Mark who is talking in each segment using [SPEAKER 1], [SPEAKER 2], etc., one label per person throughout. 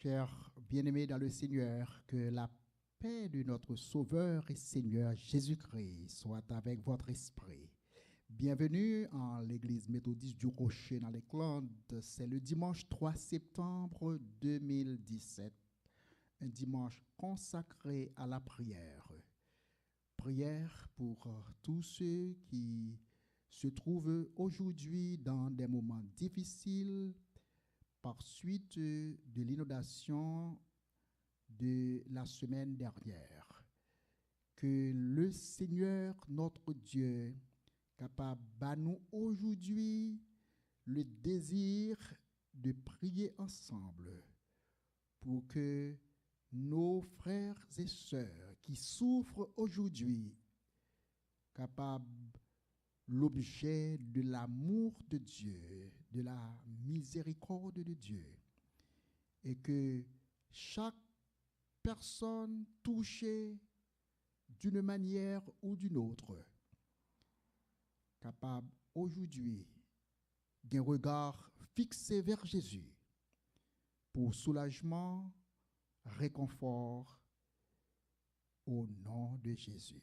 [SPEAKER 1] Chers bien-aimés dans le Seigneur, que la paix de notre Sauveur et Seigneur Jésus-Christ soit avec votre esprit. Bienvenue en l'église méthodiste du Rocher dans les Clandes. C'est le dimanche 3 septembre 2017, un dimanche consacré à la prière. Prière pour tous ceux qui se trouvent aujourd'hui dans des moments difficiles par suite de l'inondation de la semaine dernière. Que le Seigneur, notre Dieu, capable de nous aujourd'hui le désir de prier ensemble pour que nos frères et sœurs qui souffrent aujourd'hui, capables l'objet de l'amour de Dieu, de la miséricorde de Dieu, et que chaque personne touchée d'une manière ou d'une autre, capable aujourd'hui d'un regard fixé vers Jésus pour soulagement, réconfort, au nom de Jésus.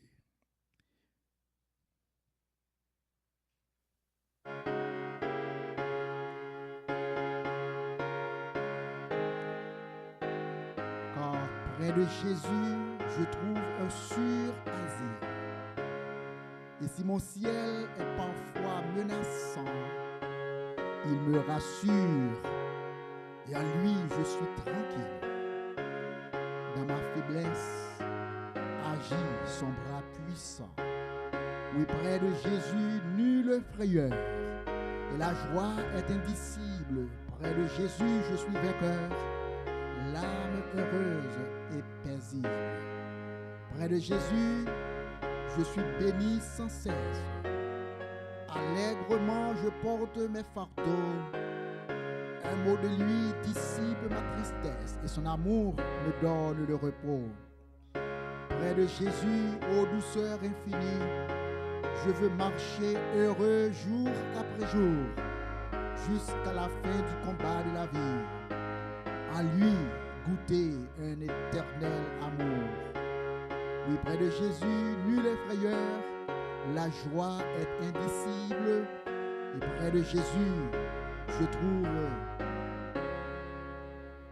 [SPEAKER 1] Car près de Jésus, je trouve un sûr asile. Et si mon ciel est parfois menaçant, il me rassure et en lui je suis tranquille. Dans ma faiblesse, agit son bras puissant. Oui, près de Jésus, nulle frayeur. Et la joie est indicible. Près de Jésus, je suis vainqueur. L'âme heureuse et paisible. Près de Jésus, je suis béni sans cesse. Allègrement, je porte mes fardeaux. Un mot de lui dissipe ma tristesse et son amour me donne le repos. Près de Jésus, ô douceur infinie, je veux marcher heureux jour après jour, jusqu'à la fin du combat de la vie. En lui, goûter un éternel amour. Oui, près de Jésus, nulle frayeur, la joie est indicible. Et près de Jésus, je trouve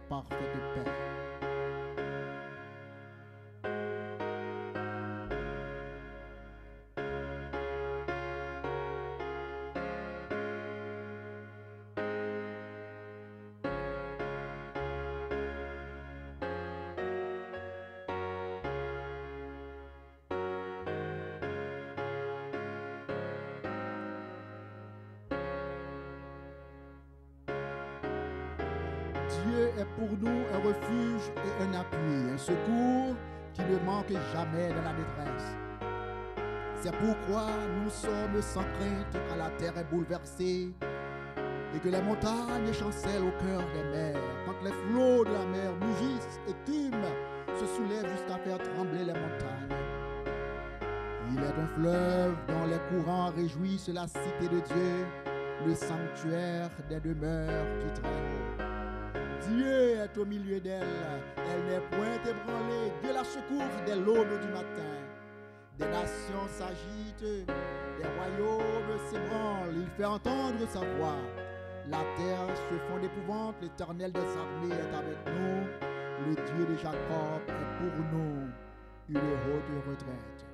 [SPEAKER 1] parfaite paix. Dieu est pour nous un refuge et un appui, un secours qui ne manque jamais dans la détresse. C'est pourquoi nous sommes sans crainte quand la terre est bouleversée et que les montagnes chancellent au cœur des mers, quand les flots de la mer mugissent, écument, se soulèvent jusqu'à faire trembler les montagnes. Il est un fleuve dont les courants réjouissent la cité de Dieu, le sanctuaire des demeures du Très-Haut. Dieu est au milieu d'elle, elle n'est point ébranlée, Dieu la secourt dès l'aube du matin. Des nations s'agitent, des royaumes s'ébranlent, il fait entendre sa voix. La terre se fond d'épouvante, l'Éternel des armées est avec nous, le Dieu de Jacob est pour nous une haute retraite.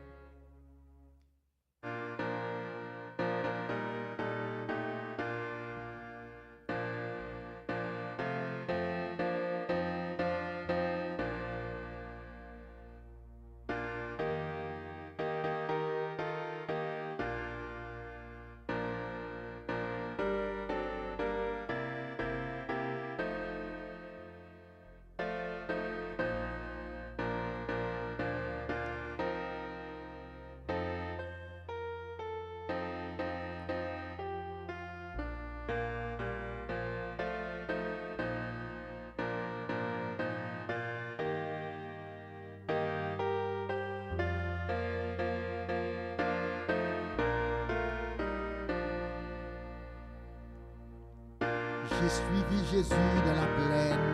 [SPEAKER 1] J'ai suivi Jésus dans la plaine,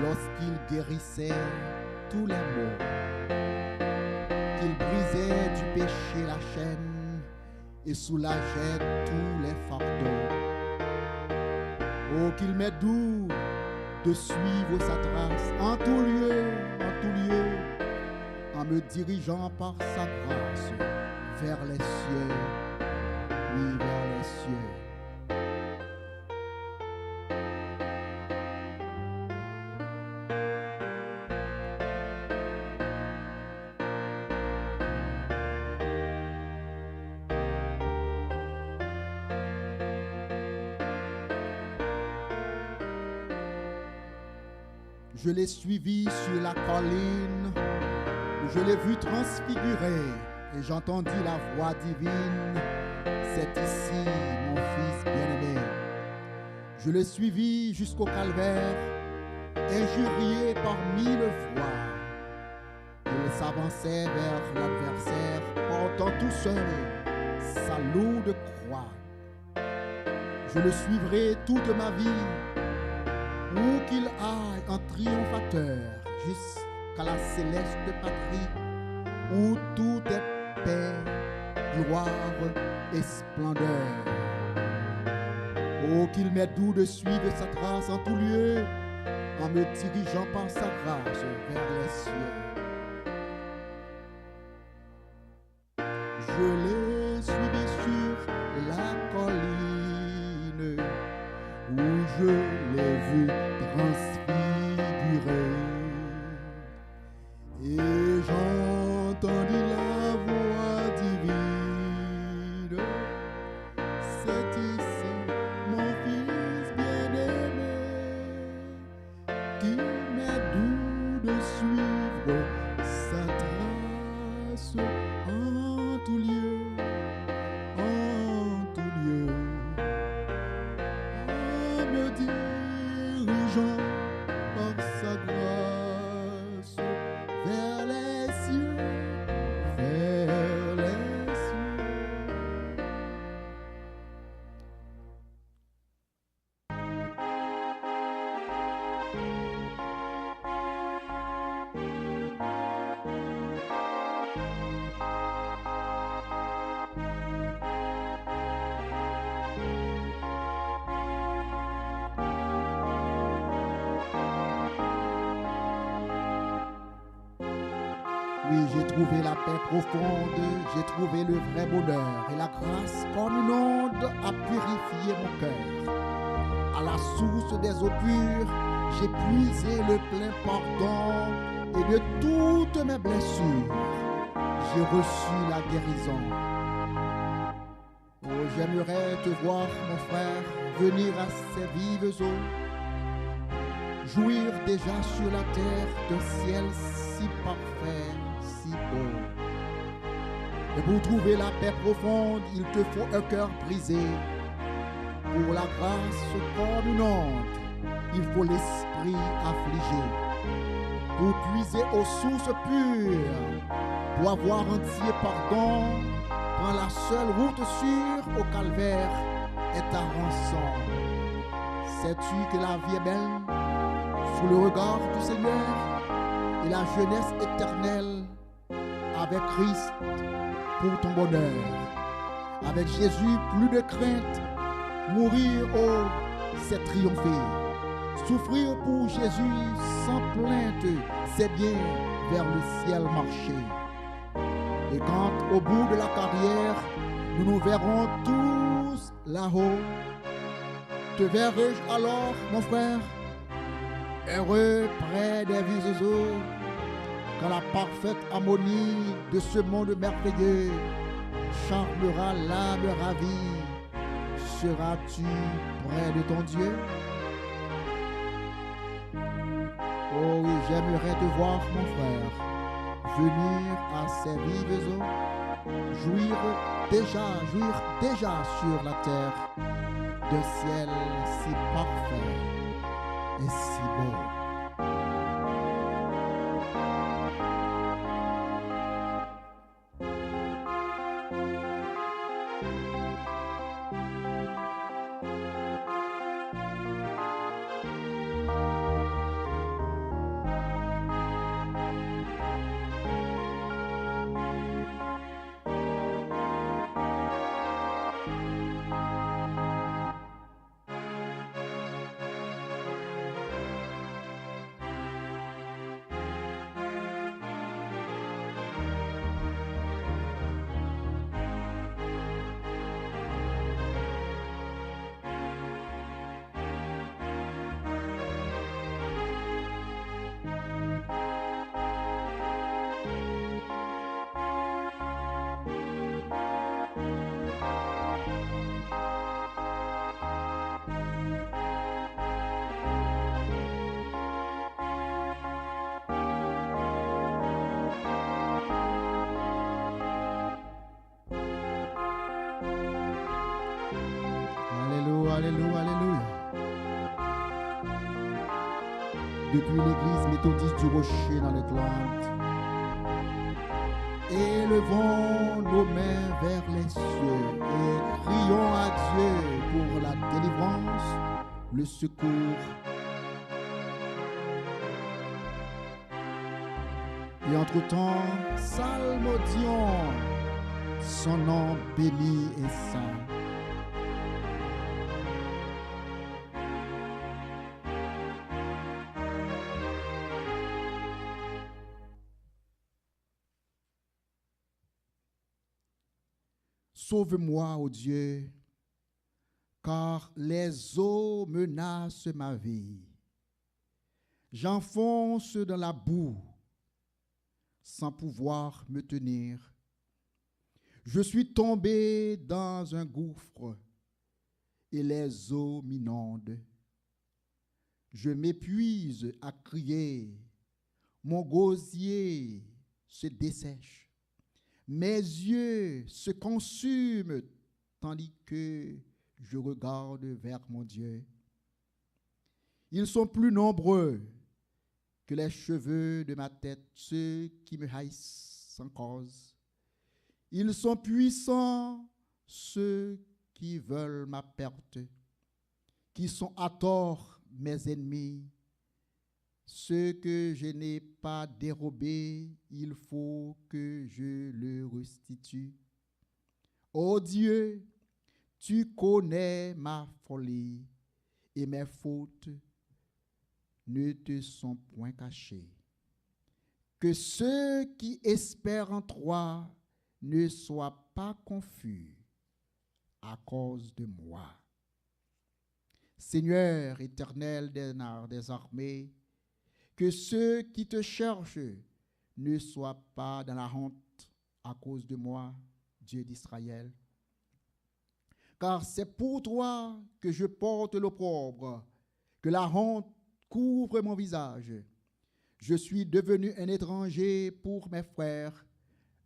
[SPEAKER 1] lorsqu'il guérissait tous les maux, qu'il brisait du péché la chaîne et soulageait tous les fardeaux. Oh, qu'il m'est doux de suivre sa trace en tout lieu, en me dirigeant par sa grâce vers les cieux, oui, vers les cieux. Je l'ai suivi sur la colline où je l'ai vu transfiguré et j'entendis la voix divine. C'est ici mon fils bien-aimé. Je l'ai suivi jusqu'au calvaire, injurié par 1000 voix. Il s'avançait vers l'adversaire, portant tout seul sa lourde croix. Je le suivrai toute ma vie, où qu'il aille en triomphateur, jusqu'à la céleste patrie, où tout est paix, gloire et splendeur. Oh, qu'il m'est doux de suivre sa trace en tout lieu, en me dirigeant par sa grâce vers les cieux. Je l'ai suivi sur la colline, où je l'ai vu transfiguré, et j'entendis la voix divine. C'est ici mon fils bien-aimé, qu'il m'est doux de suivre sa trace en tout lieu, en tout lieu. Me dirigeant par sa grâce vers les cieux, vers les cieux. Oui, j'ai trouvé la paix profonde, j'ai trouvé le vrai bonheur et la grâce comme une onde a purifié mon cœur. À la source des eaux pures, j'ai puisé le plein pardon et de toutes mes blessures, j'ai reçu la guérison. Oh, j'aimerais te voir, mon frère, venir à ces vives eaux, jouir déjà sur la terre d'un ciel si parfait, si beau. Et pour trouver la paix profonde, il te faut un cœur brisé. Pour la grâce comme une onde, il faut l'esprit affligé. Pour puiser aux sources pures, pour avoir entier pardon, prends la seule route sûre au calvaire est ta rançon. Sais-tu que la vie est belle sous le regard du Seigneur et la jeunesse éternelle avec Christ pour ton bonheur. Avec Jésus, plus de crainte. Mourir, oh, c'est triompher. Souffrir pour Jésus sans plainte, c'est bien vers le ciel marcher. Et quand au bout de la carrière, nous nous verrons tous là-haut, te verrai-je alors, mon frère, heureux près des vives eaux, quand la parfaite harmonie de ce monde merveilleux charmera l'âme ravie. Seras-tu près de ton Dieu? Oh oui, j'aimerais te voir, mon frère, venir à ces vives eaux, jouir déjà sur la terre d'un ciel si parfait et si beau. depuis l'église méthodiste du Rocher dans le Clantes. Élevons nos mains vers les cieux et crions à Dieu pour la délivrance, le secours. Et entre-temps, psalmodions son nom béni et saint. Sauve-moi, ô Dieu, car les eaux menacent ma vie. J'enfonce dans la boue sans pouvoir me tenir. Je suis tombé dans un gouffre et les eaux m'inondent. Je m'épuise à crier, mon gosier se dessèche. Mes yeux se consument tandis que je regarde vers mon Dieu. Ils sont plus nombreux que les cheveux de ma tête, ceux qui me haïssent sans cause. Ils sont puissants, ceux qui veulent ma perte, qui sont à tort mes ennemis. Ce que je n'ai pas dérobé, il faut que je le restitue. Ô Dieu, tu connais ma folie et mes fautes ne te sont point cachées. Que ceux qui espèrent en toi ne soient pas confus à cause de moi. Seigneur éternel des armées, que ceux qui te cherchent ne soient pas dans la honte à cause de moi, Dieu d'Israël. Car c'est pour toi que je porte l'opprobre, que la honte couvre mon visage. Je suis devenu un étranger pour mes frères,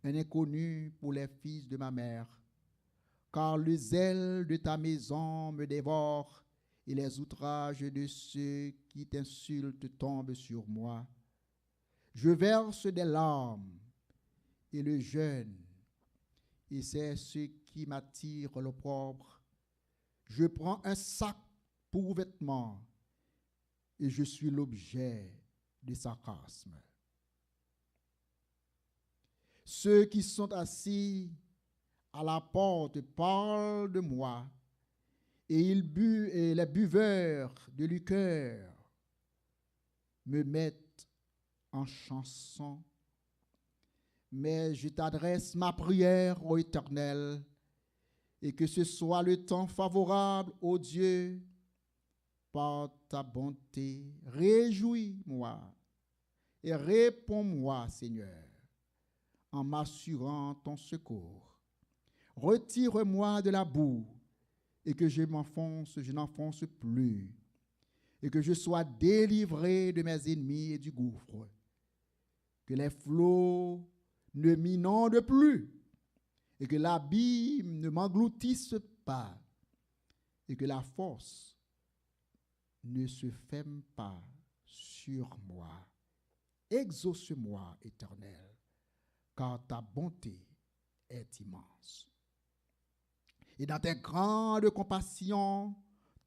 [SPEAKER 1] un inconnu pour les fils de ma mère. Car le zèle de ta maison me dévore, et les outrages de ceux qui t'insultent tombent sur moi. Je verse des larmes et le jeûne, et c'est ce qui m'attire l'opprobre. Je prends un sac pour vêtement, et je suis l'objet de sarcasme. Ceux qui sont assis à la porte parlent de moi, et les buveurs de liqueur me mettent en chanson. Mais je t'adresse ma prière, ô Éternel, et que ce soit le temps favorable, ô Dieu, par ta bonté. Réjouis-moi et réponds-moi, Seigneur, en m'assurant ton secours. Retire-moi de la boue, et que je n'enfonce plus, et que je sois délivré de mes ennemis et du gouffre. Que les flots ne m'inondent plus, et que l'abîme ne m'engloutisse pas, et que la force ne se ferme pas sur moi. Exauce-moi, Éternel, car ta bonté est immense. Et dans tes grandes compassions,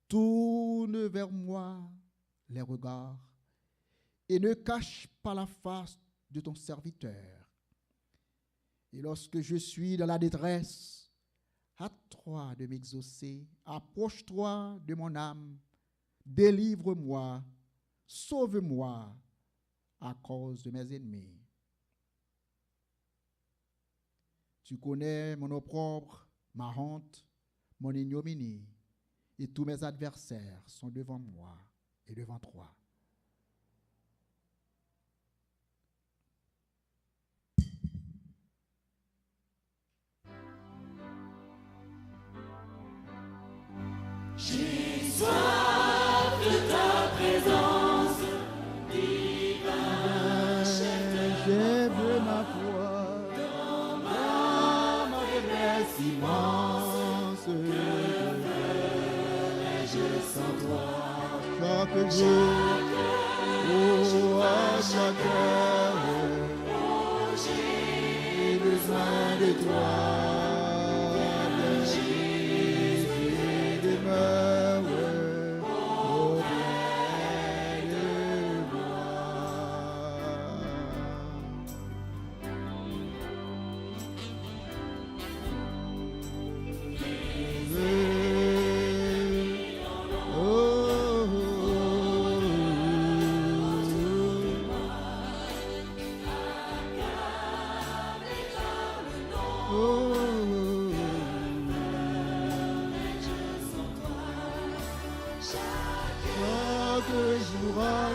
[SPEAKER 1] tourne vers moi les regards et ne cache pas la face de ton serviteur. Et lorsque je suis dans la détresse, hâte-toi de m'exaucer, approche-toi de mon âme, délivre-moi, sauve-moi à cause de mes ennemis. Tu connais mon opprobre, ma honte, mon ignominie, et tous mes adversaires sont devant moi et devant toi.
[SPEAKER 2] J'ai soif de ta présence divine,
[SPEAKER 1] J'ai vu ma foi
[SPEAKER 2] dans
[SPEAKER 1] ma faiblesse immense.
[SPEAKER 2] je sans toi.
[SPEAKER 1] Chaque jour, oh cœur. J'ai besoin de toi. Viens Jésus et demeure auprès de moi.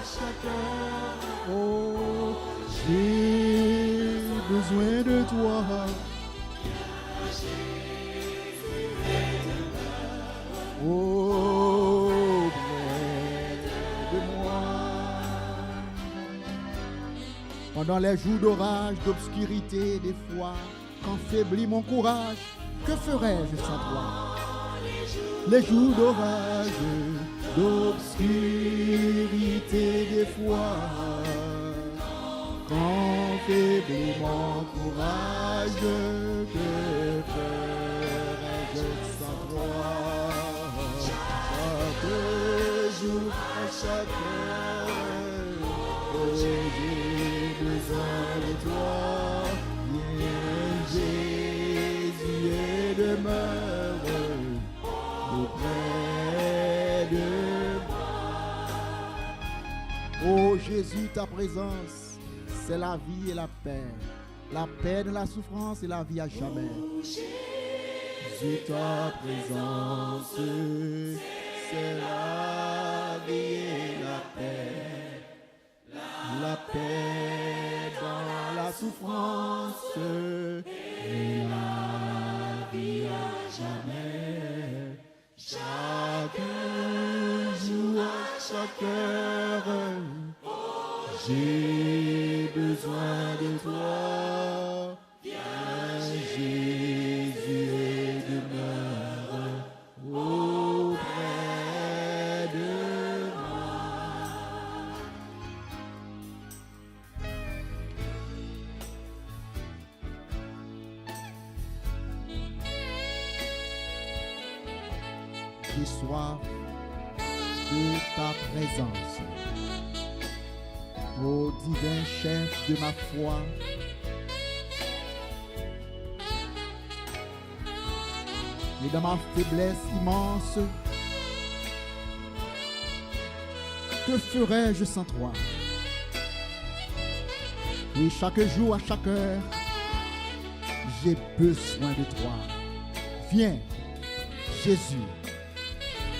[SPEAKER 1] Chaque heure, oh, j'ai besoin de toi. Auprès de moi. Pendant les jours d'orage, d'obscurité, des fois, quand faiblit mon courage, que ferais-je sans toi? Les jours d'orage, d'obscurité, des fois, quand faiblit mon courage, que ferais-je sans toi? Chaque jour, à chaque heure, oh, j'ai besoin de toi. Viens Jésus et demeure auprès de moi. Oh Jésus, ta présence, c'est la vie et la paix. La paix de la souffrance et la vie à jamais. Jésus, ta présence, c'est la vie et la paix. La paix dans la souffrance et la vie à jamais. Chaque jour, à chaque heure, j'ai besoin de toi. Viens Jésus et demeure auprès de moi. J'ai soif de ta présence, ô divin chef de ma foi. Et dans ma faiblesse immense, que ferais-je sans toi? Oui, chaque jour, à chaque heure, j'ai besoin de toi. Viens, Jésus,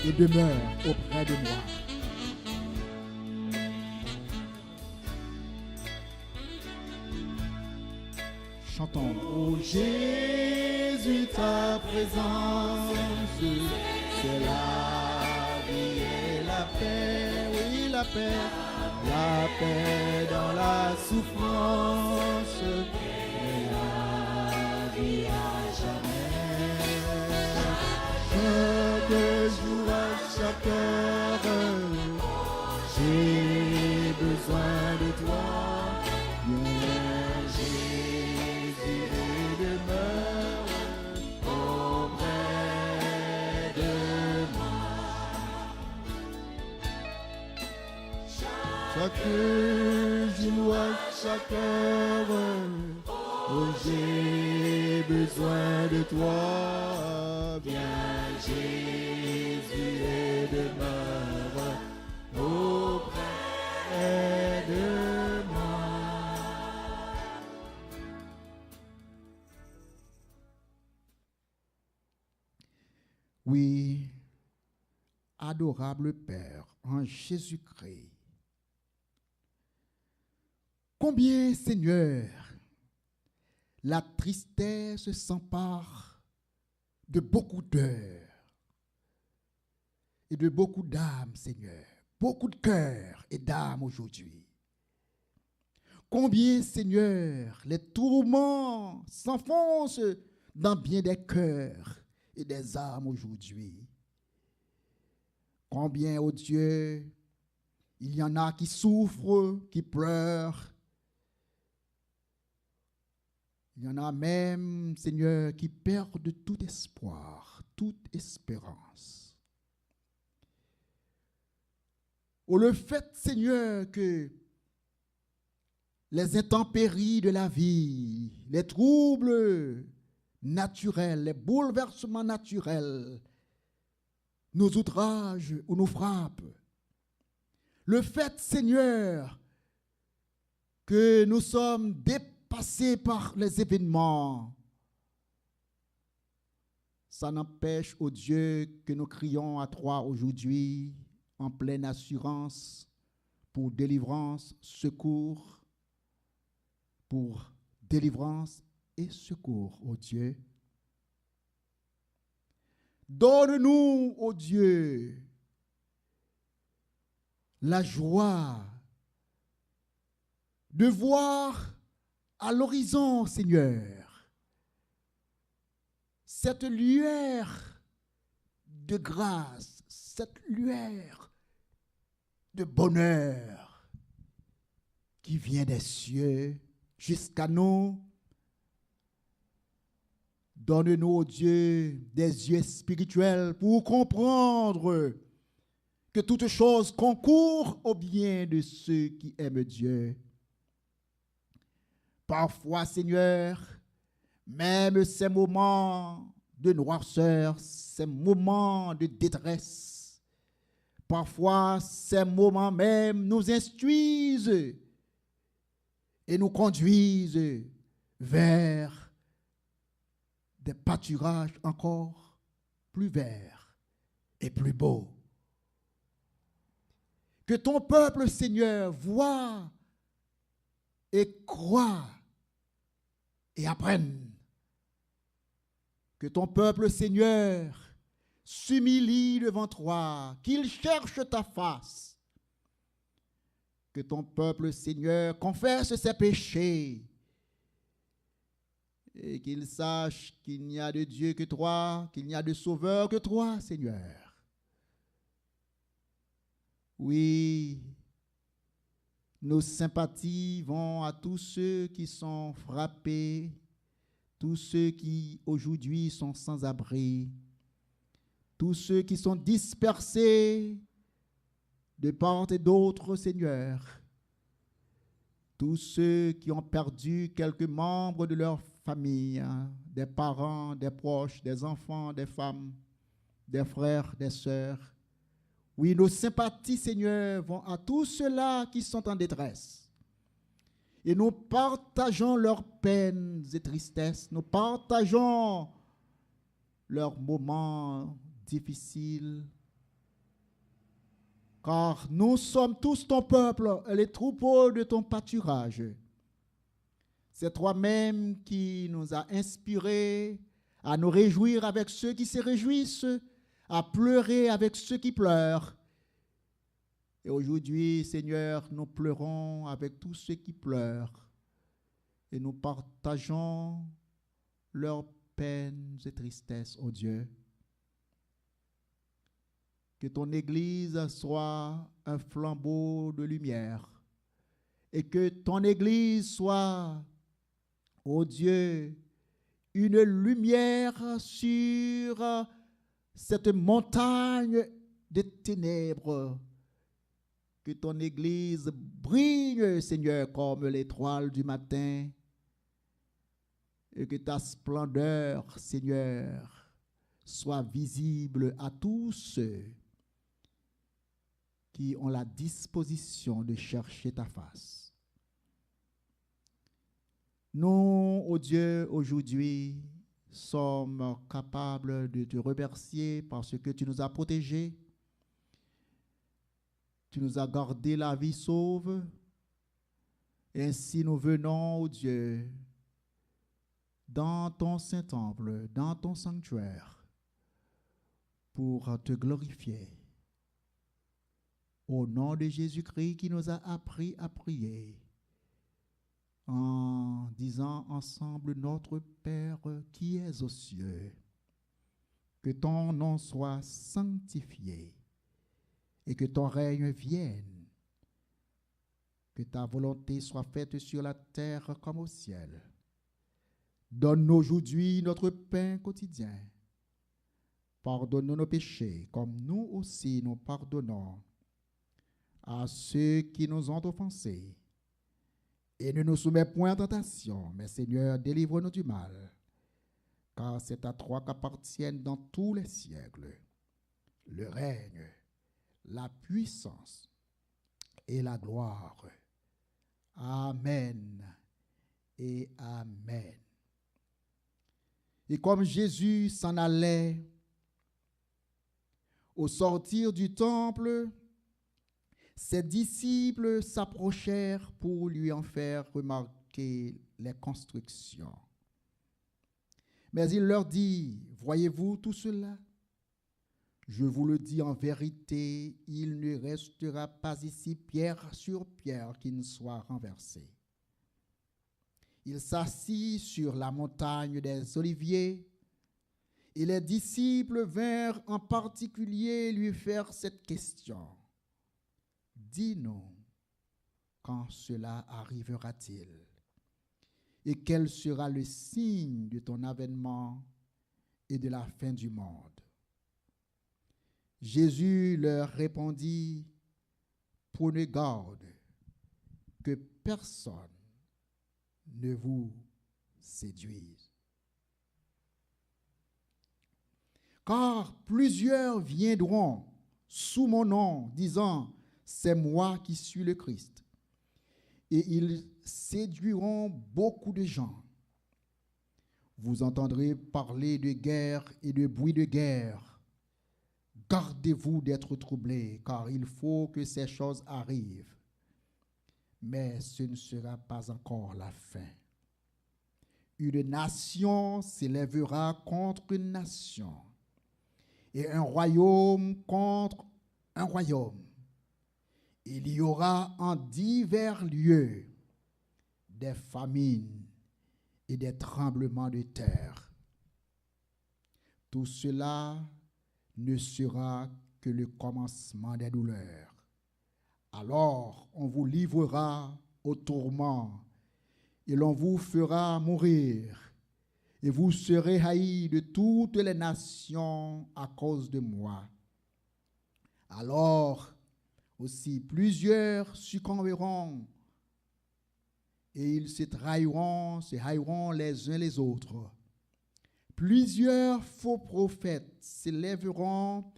[SPEAKER 1] et demeure auprès de moi. Chantons. Oh Jésus, ta présence, c'est la vie et la paix. Oui, la paix dans la souffrance et la vie à jamais. Chaque jour, à chaque heure, j'ai besoin de toi. Viens Jésus et demeure auprès de moi. Chaque jour, à chaque heure, oh, j'ai besoin de toi. Viens Jésus et demeure auprès de moi. Oui, adorable Père, en Jésus-Christ, combien, Seigneur, la tristesse s'empare de beaucoup d'heures et de beaucoup d'âmes, Seigneur, beaucoup de cœurs et d'âmes aujourd'hui. Combien, Seigneur, les tourments s'enfoncent dans bien des cœurs et des âmes aujourd'hui. Combien, oh Dieu, il y en a qui souffrent, qui pleurent, Il y en a même, Seigneur, qui perdent tout espoir, toute espérance. Ou le fait, Seigneur, que les intempéries de la vie, les troubles naturels, les bouleversements naturels nous outragent ou nous frappent. Le fait, Seigneur, que nous sommes dépassés par les événements, ça n'empêche, ô Dieu, que nous crions à toi aujourd'hui en pleine assurance pour délivrance, secours, pour délivrance et secours, ô Dieu. Donne-nous, ô Dieu, la joie de voir à l'horizon, Seigneur, cette lueur de grâce, cette lueur de bonheur qui vient des cieux jusqu'à nous. Donne-nous, ô Dieu, des yeux spirituels pour comprendre que toute chose concourt au bien de ceux qui aiment Dieu. Parfois, Seigneur, même ces moments de noirceur, ces moments de détresse, parfois ces moments même nous instruisent et nous conduisent vers des pâturages encore plus verts et plus beaux. Que ton peuple, Seigneur, voit et croit et apprenne. Que ton peuple, Seigneur, s'humilie devant toi, qu'il cherche ta face. Que ton peuple, Seigneur, confesse ses péchés et qu'il sache qu'il n'y a de Dieu que toi, qu'il n'y a de sauveur que toi, Seigneur. Oui, nos sympathies vont à tous ceux qui sont frappés, tous ceux qui aujourd'hui sont sans abri, tous ceux qui sont dispersés de part et d'autre, Seigneur, tous ceux qui ont perdu quelques membres de leur famille, des parents, des proches, des enfants, des femmes, des frères, des sœurs. Oui, nos sympathies, Seigneur, vont à tous ceux-là qui sont en détresse. Et nous partageons leurs peines et tristesses. Nous partageons leurs moments difficiles. Car nous sommes tous ton peuple, les troupeaux de ton pâturage. C'est toi-même qui nous as inspirés à nous réjouir avec ceux qui se réjouissent, à pleurer avec ceux qui pleurent. Et aujourd'hui, Seigneur, nous pleurons avec tous ceux qui pleurent et nous partageons leurs peines et tristesses, ô Dieu. Que ton Église soit un flambeau de lumière et que ton Église soit, ô Dieu, une lumière sur cette montagne de ténèbres. Que ton Église brille, Seigneur, comme l'étoile du matin. Et que ta splendeur, Seigneur, soit visible à tous ceux qui ont la disposition de chercher ta face. Nous, ô Dieu, aujourd'hui, sommes capables de te remercier parce que tu nous as protégés. Tu nous as gardé la vie sauve. Et ainsi nous venons, ô Dieu, dans ton Saint-Temple, dans ton sanctuaire, pour te glorifier. Au nom de Jésus-Christ qui nous a appris à prier, en disant ensemble, notre Père qui es aux cieux, que ton nom soit sanctifié et que ton règne vienne, que ta volonté soit faite sur la terre comme au ciel. Donne-nous aujourd'hui notre pain quotidien. Pardonne-nous nos péchés, comme nous aussi nous pardonnons à ceux qui nous ont offensés. Et ne nous soumets point en tentation, mais Seigneur, délivre-nous du mal. Car c'est à toi qu'appartiennent dans tous les siècles le règne, la puissance et la gloire. Amen et amen. Et comme Jésus s'en allait, au sortir du temple, ses disciples s'approchèrent pour lui en faire remarquer les constructions. Mais il leur dit, « Voyez-vous tout cela? Je vous le dis en vérité, il ne restera pas ici pierre sur pierre qui ne soit renversée. » Il s'assit sur la montagne des Oliviers et les disciples vinrent en particulier lui faire cette question. « Dis-nous, quand cela arrivera-t-il? Et quel sera le signe de ton avènement et de la fin du monde? » Jésus leur répondit, « Prenez garde que personne ne vous séduise. Car plusieurs viendront sous mon nom, disant, c'est moi qui suis le Christ. Et ils séduiront beaucoup de gens. Vous entendrez parler de guerre et de bruit de guerre. Gardez-vous d'être troublés, car il faut que ces choses arrivent. Mais ce ne sera pas encore la fin. Une nation s'élèvera contre une nation, et un royaume contre un royaume. Il y aura en divers lieux des famines et des tremblements de terre. Tout cela ne sera que le commencement des douleurs. Alors on vous livrera au tourment et l'on vous fera mourir. Et vous serez haïs de toutes les nations à cause de moi. Alors aussi plusieurs succomberont et ils se haïront les uns les autres. Plusieurs faux prophètes s'élèveront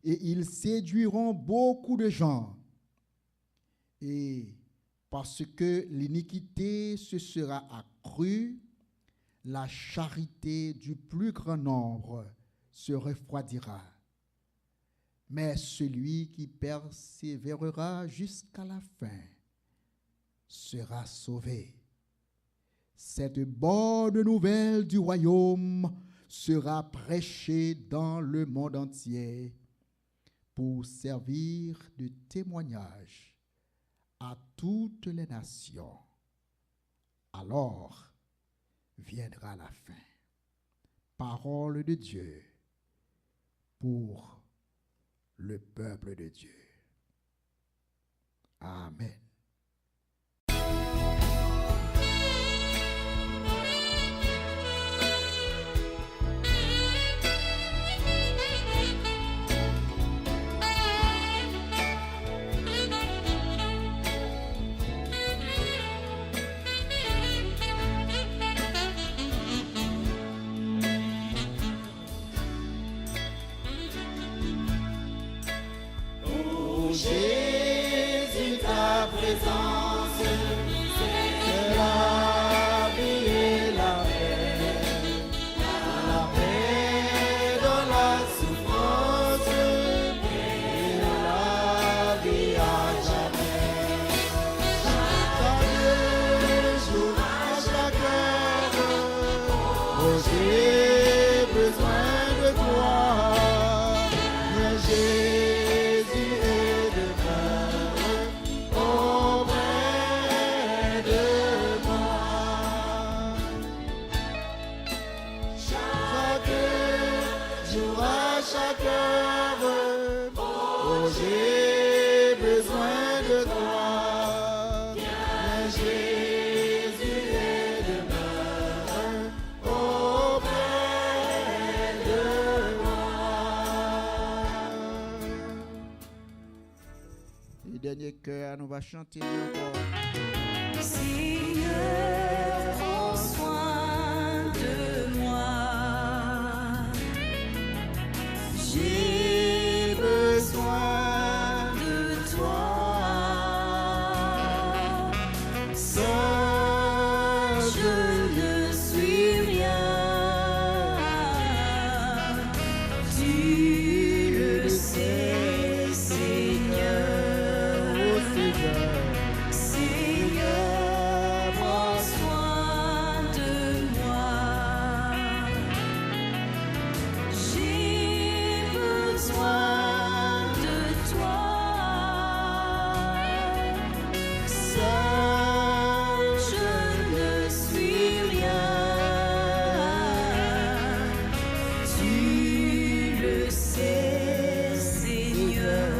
[SPEAKER 1] et ils séduiront beaucoup de gens. Et parce que l'iniquité se sera accrue, la charité du plus grand nombre se refroidira. Mais celui qui persévérera jusqu'à la fin sera sauvé. Cette bonne nouvelle du royaume sera prêchée dans le monde entier pour servir de témoignage à toutes les nations. Alors viendra la fin. Parole de Dieu pour le peuple de Dieu. Amen.
[SPEAKER 2] Jésus, ta présence, c'est la vie et la paix dans la souffrance et la vie à jamais. Chaque jour, à chaque heure, oh, j'ai besoin de toi, mais Jésus est de cœur. Oh,
[SPEAKER 1] Et dernier cœur, nous va chanter encore.
[SPEAKER 2] Seigneur, prends soin de moi. J'ai besoin de toi. Seul je ne suis rien. Tu le sais, Seigneur.
[SPEAKER 1] Oh Seigneur.
[SPEAKER 2] Seigneur, prends soin de moi. J'ai besoin de toi. Seul je ne suis rien. Tu le sais, Seigneur.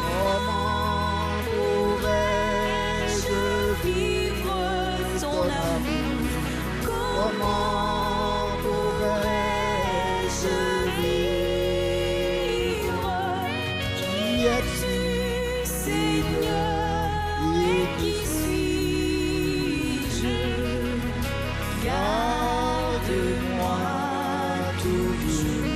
[SPEAKER 1] Comment pourrais-je
[SPEAKER 2] Vivre ton amour,
[SPEAKER 1] Comment pourrais-je
[SPEAKER 2] vivre?
[SPEAKER 1] Qui es-tu,
[SPEAKER 2] Seigneur, et qui suis-je? Garde-moi toujours.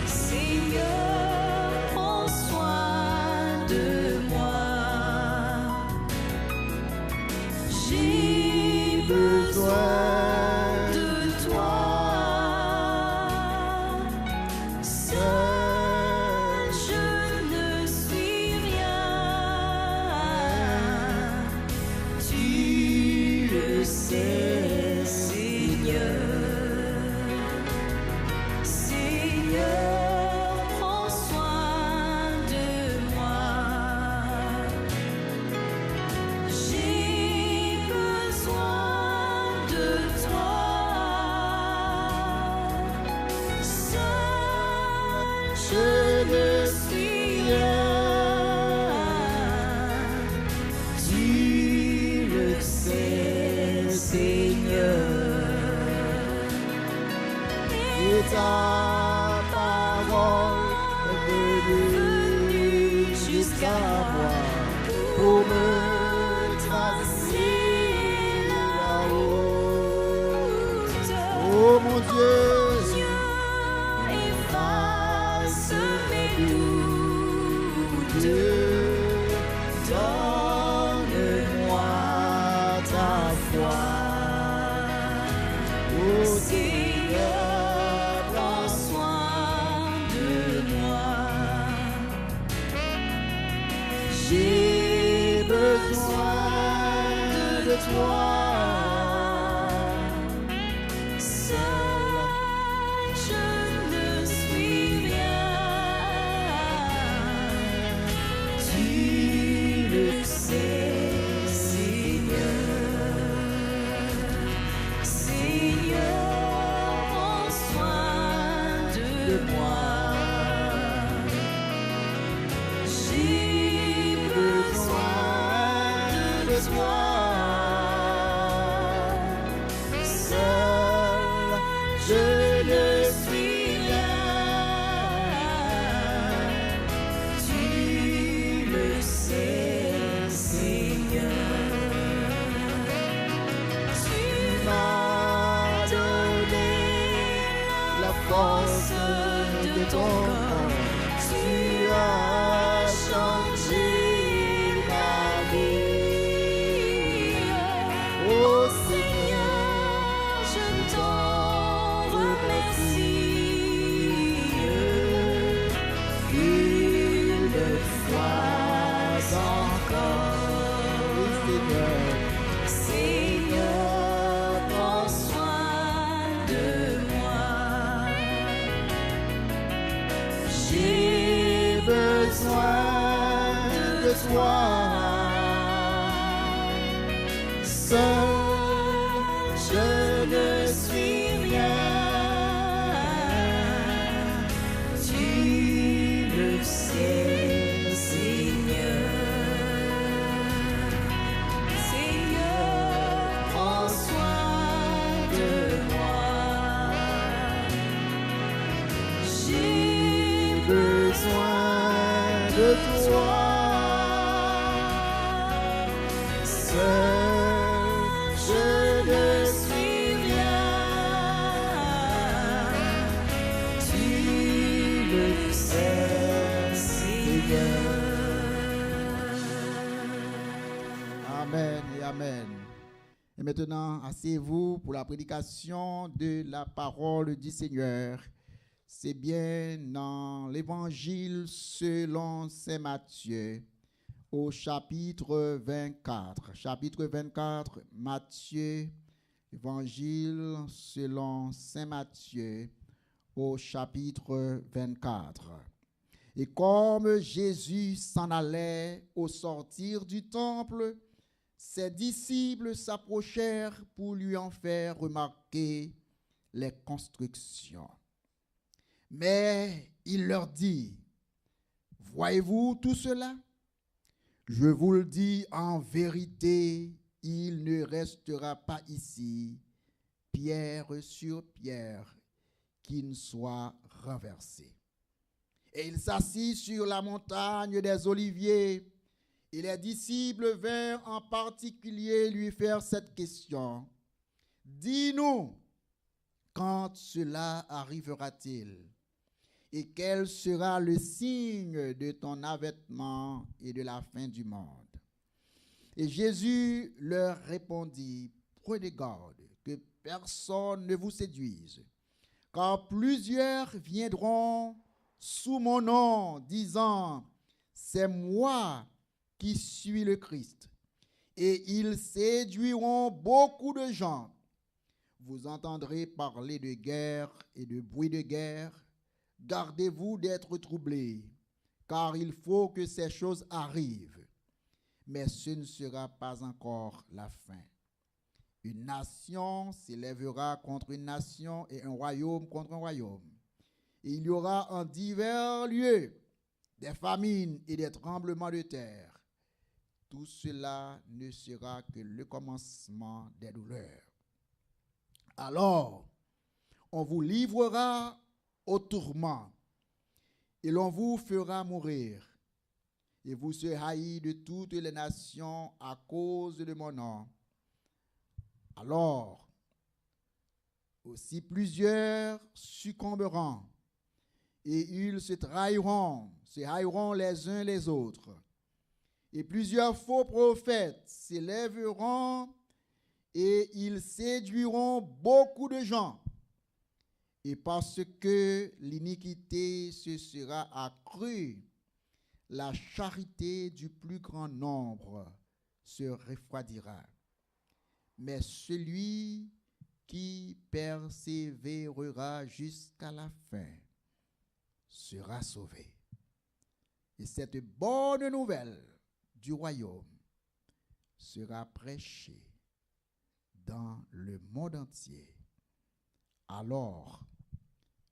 [SPEAKER 2] Seigneur, prends soin de moi. J'ai besoin de toi. Seul je ne suis rien. Tu le sais, Seigneur. Seigneur, prends soin de moi. J'ai besoin de toi. Seul je ne suis rien. Tu le sais, Seigneur.
[SPEAKER 1] Et ta parole est venue jusqu'à moi pour me tracer la route. Oh mon Dieu,
[SPEAKER 2] Efface mes doutes. Donne-moi ta foi.
[SPEAKER 1] oh
[SPEAKER 2] Seigneur, prends soin de moi. J'ai besoin de toi. Seul je ne suis rien. Tu le sais, Seigneur. Seigneur, prends soin de moi. J'ai besoin de toi. Seul je ne suis rien. Tu le sais, Seigneur. Tu m'as donné
[SPEAKER 1] la force de ton corps.
[SPEAKER 2] Tu as changé ma vie.
[SPEAKER 1] Oh
[SPEAKER 2] Seigneur, je t'en remercie. Une fois encore.
[SPEAKER 1] Seigneur,
[SPEAKER 2] Seigneur, prends soin de moi. J'ai besoin de toi. Seul je ne suis rien. Tu le sais, Seigneur. Seigneur, prends soin de moi. J'ai
[SPEAKER 1] de toi.
[SPEAKER 2] Seul, je ne suis rien. Tu le sais, Seigneur.
[SPEAKER 1] Amen et amen. Et maintenant, asseyez-vous pour la prédication de la parole du Seigneur. C'est bien dans l'Évangile selon saint Matthieu, au chapitre 24. Chapitre 24, Matthieu, Évangile selon saint Matthieu, au chapitre 24. Et comme Jésus s'en allait au sortir du temple, ses disciples s'approchèrent pour lui en faire remarquer les constructions. Mais il leur dit, « Voyez-vous tout cela? Je vous le dis en vérité, il ne restera pas ici pierre sur pierre qui ne soit renversée. » Et il s'assit sur la montagne des Oliviers. Et les disciples vinrent en particulier lui faire cette question. « Dis-nous, quand cela arrivera-t-il? Et quel sera le signe de ton avènement et de la fin du monde? » Et Jésus leur répondit, « Prenez garde que personne ne vous séduise, car plusieurs viendront sous mon nom, disant, « C'est moi qui suis le Christ. » Et ils séduiront beaucoup de gens. Vous entendrez parler de guerre et de bruit de guerre. Gardez-vous d'être troublés, car il faut que ces choses arrivent. Mais ce ne sera pas encore la fin. Une nation s'élèvera contre une nation et un royaume contre un royaume. Et il y aura en divers lieux des famines et des tremblements de terre. Tout cela ne sera que le commencement des douleurs. Alors, on vous livrera au tourment et l'on vous fera mourir. Et vous serez haïs de toutes les nations à cause de mon nom. Alors, aussi plusieurs succomberont et ils se haïront les uns les autres. Et plusieurs faux prophètes s'élèveront et ils séduiront beaucoup de gens. Et parce que l'iniquité se sera accrue, la charité du plus grand nombre se refroidira. Mais celui qui persévérera jusqu'à la fin sera sauvé. Et cette bonne nouvelle du royaume sera prêchée dans le monde entier. Alors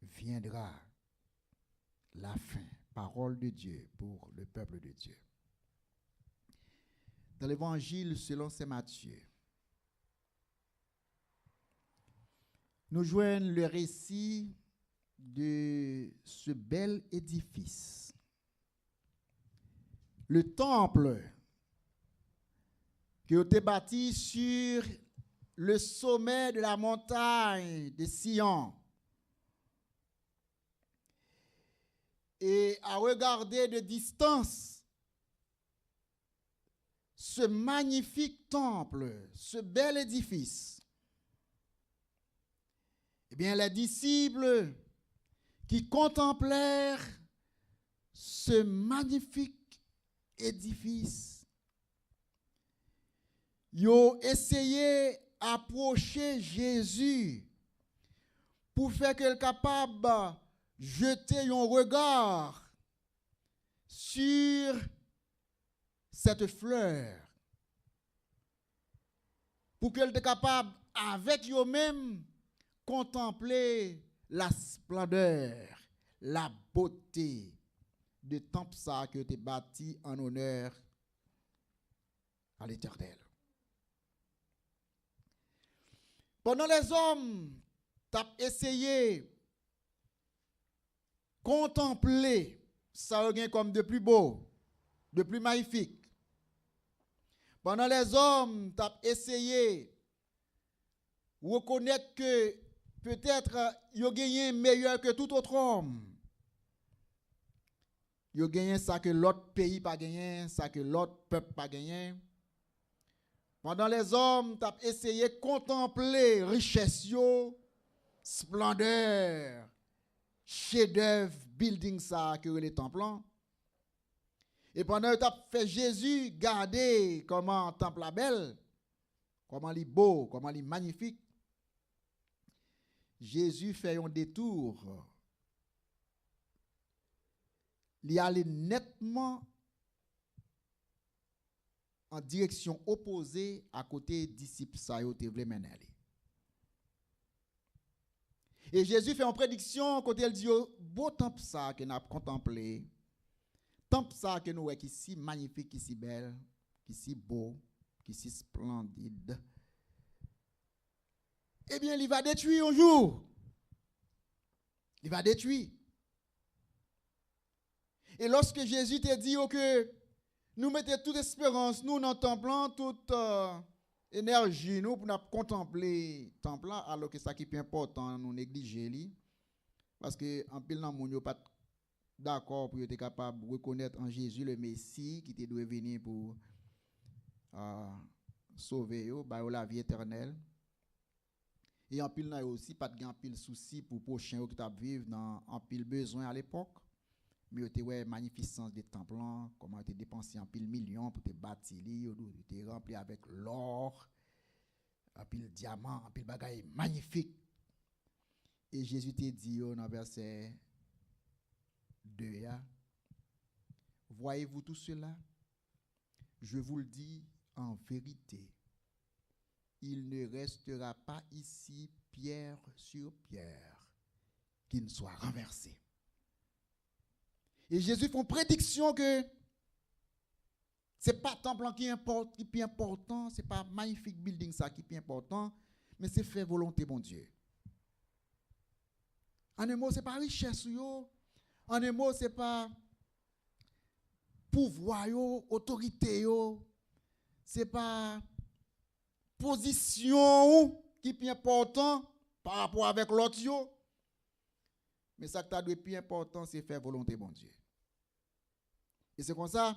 [SPEAKER 1] viendra la fin. Parole de Dieu pour le peuple de Dieu. Dans l'Évangile selon saint Matthieu, nous joignons le récit de ce bel édifice. Le temple qui a été bâti sur le sommet de la montagne de Sion. Et à regarder de distance ce magnifique temple, ce bel édifice, eh bien, les disciples qui contemplèrent ce magnifique édifice, ils ont essayé d'approcher Jésus pour faire qu'il soit capable de jeter un regard sur cette fleur, pour qu'elle soit capable, avec eux-mêmes, contempler la splendeur, la beauté de temple ça qui a été bâti en honneur à l'Éternel. Pendant les hommes ont essayé contempler ça revient comme de plus beau, de plus magnifique. Pendant les hommes, tu as essayé de reconnaître que peut-être ils ont gagné meilleur que tout autre homme. Ils ont gagné ça que l'autre pays pas gagné, ça que l'autre peuple pas gagné. Pendant les hommes, tu as essayé de contempler richesse, splendeur, chef-d'œuvre, building ça que les temples. Et pendant que tu as fait Jésus garder comment le temple est belle, comment il est beau, comment il est magnifique, Jésus fait un détour. Il est allé nettement en direction opposée à côté des disciples ça yo te vle mener. Et Jésus fait une prédiction quand il dit beau temple ça que n'a contemplé, temple ça que nous voyons qui si magnifique, qui si belle, qui si beau, qui si splendide. Eh bien, il va détruire un jour. Il va détruire. Et lorsque Jésus te dit que nous mettons toute espérance, nous dans le temple, toute énergie, nous pour nous contempler le temple, alors que ça qui est plus important, nous négliger. Parce que en pile dans monde pas d'accord pour être capable de reconnaître en Jésus le Messie qui doit venir pour sauver eux, la vie éternelle. Et en pile aussi pas de pile souci pour prochain qui t'a vivre dans en pile besoin à l'époque. Mais tu ouais magnificence des temples, comment tu dépensé en pile millions pour te bâtir, tu rempli avec l'or, en pile diamant, en pile bagaille magnifique. Et Jésus te dit dans verset 2, voyez-vous tout cela? Je vous le dis en vérité, il ne restera pas ici pierre sur pierre qui ne soit renversée. Et Jésus fait une prédiction que ce n'est pas le temple qui est important, ce n'est pas magnifique building ça qui est important, mais c'est faire volonté bon Dieu. En un mot, ce n'est pas richesse, en un mot, ce n'est pas pouvoir, autorité, ce n'est pas position qui est important par rapport avec l'autre. Mais ça qui est plus important, c'est faire volonté bon Dieu. Et c'est comme ça,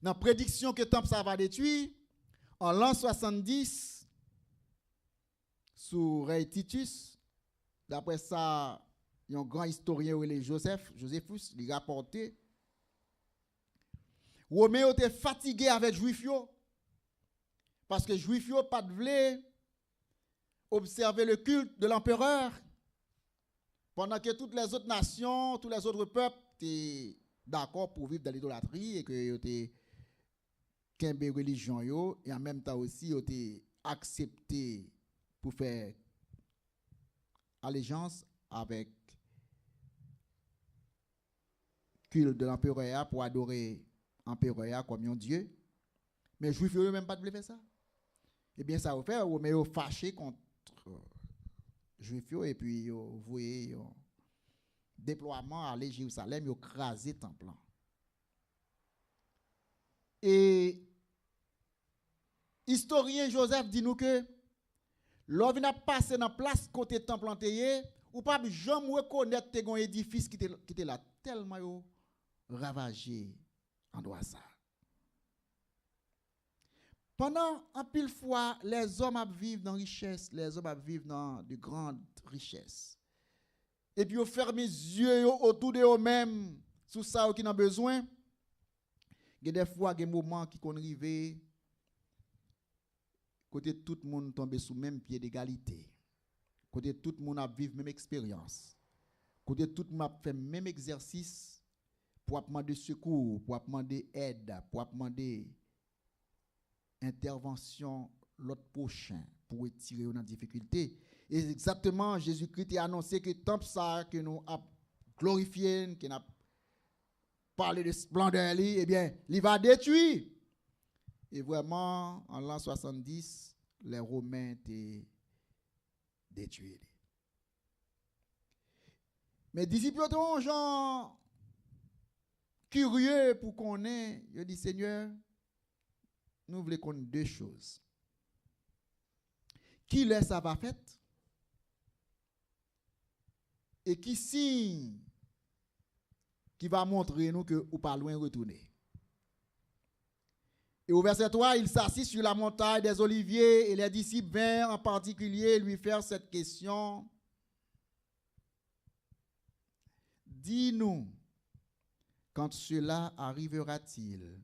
[SPEAKER 1] dans la prédiction que le temple ça va détruire, en l'an 70, sous Rey Titus, d'après ça, il y a un grand historien, Josephus, il a rapporté, Romain était fatigué avec Juifs, parce que Juifs n'ont pas voulu observer le culte de l'empereur, pendant que toutes les autres nations, tous les autres peuples étaient d'accord pour vivre dans l'idolâtrie et que étaient qu'une religion et en même temps aussi étaient acceptés pour faire allégeance avec culte de l'empereur pour adorer l'empereur comme un dieu. Mais les Juifs n'ont même pas de faire ça. Eh bien, ça a fait, mais ils fâché contre Juifs et puis vous voyez déploiement à Jérusalem, ils ont crasé le temple. Et historien Joseph dit nous que l'on a passé dans la place côté temple antérieur, ou pas jamais reconnaître un édifice qui était là tellement ravagé en droit ça. Pendant un pile fois, les hommes vivent dans la richesse, les hommes vivent dans de grandes richesses. Et puis, ils ferment les yeux autour de eux-mêmes, sur ça qui ont besoin. Il y a des fois, il y a des moments qui sont arrivés, côté tout le monde tombe sous le même pied d'égalité. Côté tout le monde a vécu la même expérience. Côté tout le monde a fait le même exercice pour demander secours, pour demander aide, pour demander intervention l'autre prochain pour retirer une difficulté. Et exactement, Jésus-Christ a annoncé que le temple ça que nous a glorifié, que nous a parlé de splendeur, eh bien, il va détruire. Et vraiment, en l'an 70, les Romains étaient détruits. Mais disciples ont Jean curieux pour qu'on ait, il dit Seigneur, nous voulons connaître deux choses. Qui laisse ça va fait et qui signe qui va montrer nous que ou pas loin retourner. Et au verset 3, il s'assit sur la montagne des Oliviers et les disciples vinrent en particulier lui faire cette question. Dis-nous, quand cela arrivera-t-il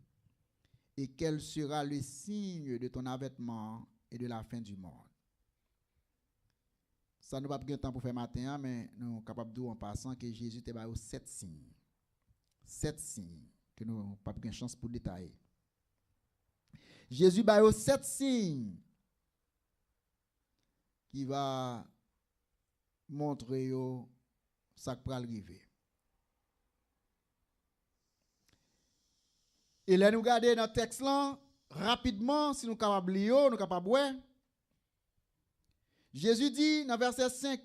[SPEAKER 1] et quel sera le signe de ton avènement et de la fin du monde? Ça nous va pas de temps pour faire matin, mais nous sommes capables de dire en passant que Jésus était aux 7 signes. 7 signes que nous n'avons pas de chance pour détailler. Jésus a 7 signes qui va montrer ça qui va arriver. Et là, nous regardons dans le texte là, rapidement, si nous sommes capables de lire, nous sommes capables de voir. Jésus dit dans verset 5,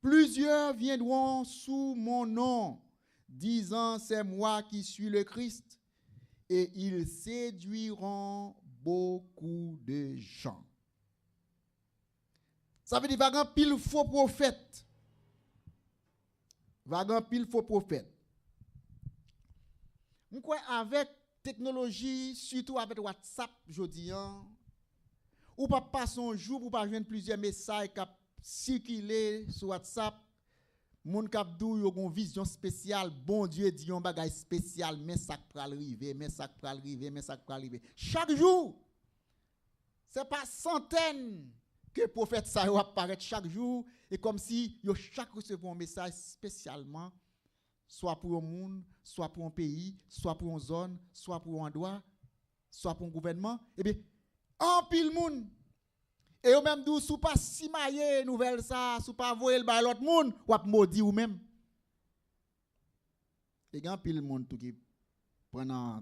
[SPEAKER 1] plusieurs viendront sous mon nom, disant c'est moi qui suis le Christ, et ils séduiront beaucoup de gens. Ça veut dire vaguement pile faux prophète. Vaguement pile faux prophète. Moi quoi avec technologie, surtout avec WhatsApp, je dis, ou pas passer un jour pour pas joindre plusieurs messages qui circulent sur WhatsApp. Mon k'ap dou yo gon vision spéciale, bon Dieu dit un bagage spécial, mais ça pral arriver, mais ça pral arriver, mais ça pral arriver. Chaque jour, c'est pas centaines que prophète ça yo apparaît chaque jour et comme si yo chaque recevoir un message spécialement soit pour un monde, soit pour un pays, soit pour une zone, soit pour un endroit, soit pour un gouvernement, et bien en pile monde. Et ou même dou sou pas simaye nouvelle ça, sou pas voyer le ba l'autre monde, ou ap maudit ou même. Et gan pile monde tout qui prenant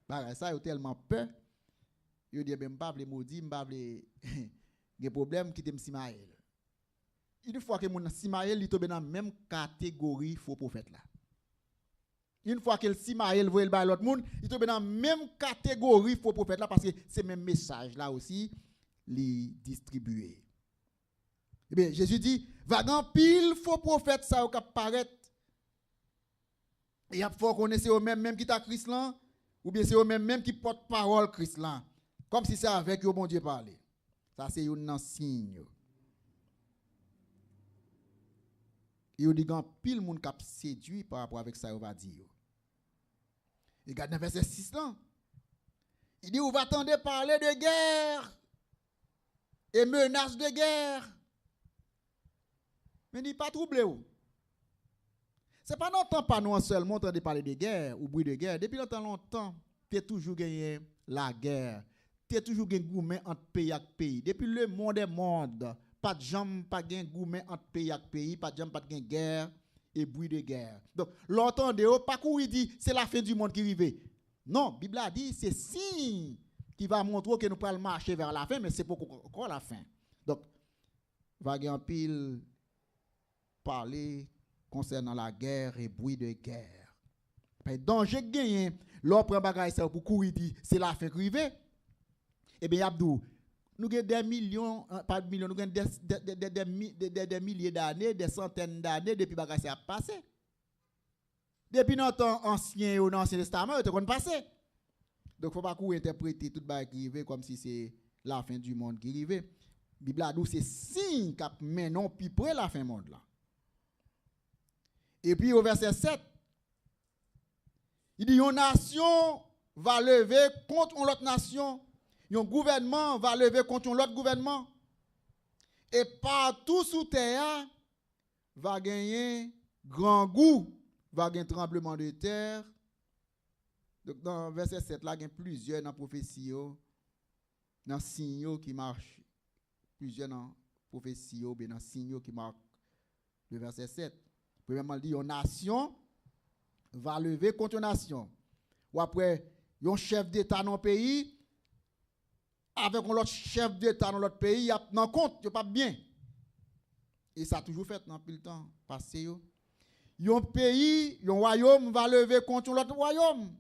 [SPEAKER 1] bagay ça yo tellement peur, yo dit ben m'pa vle maudit, m'pa vle gen problème qui te simaye. Une fois que mon simaye li tombe dans même catégorie faux prophète là. Une fois que le simaye voyer le ba l'autre monde, il tombe dans même catégorie faux prophète là parce que c'est même message là aussi les distribuer. Eh bien, Jésus dit, vagan pile faux prophète ça qui paraître. Et il faut connaître eux même qui t'a Christ là ou bien c'est eux même qui porte parole Christ là. Comme si c'est avec eux bon Dieu parler. Ça c'est un signe. Il dit gan pile monde qui séduit par rapport avec ça on va dire. Et regarde dans verset 6 là. Il dit on va attendre parler de guerre et menaces de guerre. Mais il pas troublé ou. C'est pas longtemps pas nous seulement entendre parler de guerre ou bruit de guerre. Depuis longtemps, tu as toujours gagné la guerre. Tu as toujours gagné gourmet entre pays et pays. Depuis le monde est monde, pas de jambe pas gagné gourmet entre pays et pays, pas de jambe pas de guerre et bruit de guerre. Donc l'entendez pas quoi il dit c'est la fin du monde qui arrive. Non, Bible a dit c'est signe qui va montrer que nous pouvons marcher vers la fin, mais c'est pas encore la fin. Donc, va en pile parler concernant la guerre et bruit de guerre. Donc, j'ai gagné, l'on prend bagage ça pour courir dit, c'est la fin qui arrive. Eh bien, Abdou, nous avons des millions, pas de millions, nous avons des milliers d'années, des centaines d'années depuis bagage ça a passé. Depuis notre temps ancien ou dans l'Ancien Testament, il a passé. Donc, il ne faut pas qu'on interpréter tout le qui arrive comme si c'est la fin du monde qui arrive. La Bible a dit c'est signe qui mène plus près la fin du monde. Là. Et puis au verset 7, il dit une nation va lever contre une autre nation. Un gouvernement va lever contre un autre gouvernement. Et partout sous terre va gagner grand goût, va gagner tremblement de terre. Donc dans verset 7 là, il y a plusieurs dans prophétie, dans signaux qui marchent. Plusieurs dans prophétie, bien dans signaux qui marquent le verset 7. Premièrement, il dit une nation va lever contre une nation. Ou après, un chef d'État dans un pays avec un autre chef d'État dans l'autre pays, il y a un compte, il pas bien. Et ça a toujours fait dans le temps passé. Un pays, un royaume va lever contre l'autre royaume.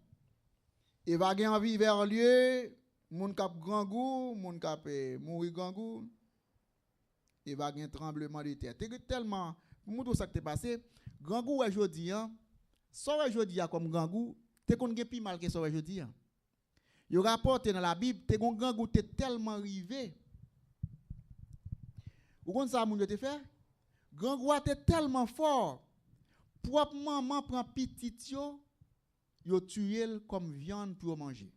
[SPEAKER 1] Et va gagner envie vers lieu, moun kap grand goût, moun kap mourir grand goût. Et va gagner tremblement de terre. Tellement, pour montrer ça qui t'est passé, grand goût aujourd'hui, ça aujourd'hui comme grand goût, t'es qu'on gagne plus mal que ça aujourd'hui. Il rapporte dans la Bible, t'es qu'on grand goût t'es tellement rivé. Vous comprenez ça, moun yo te fait? Grand goût t'es tellement fort. Propre maman prend petit yo tué comme viande pour manger.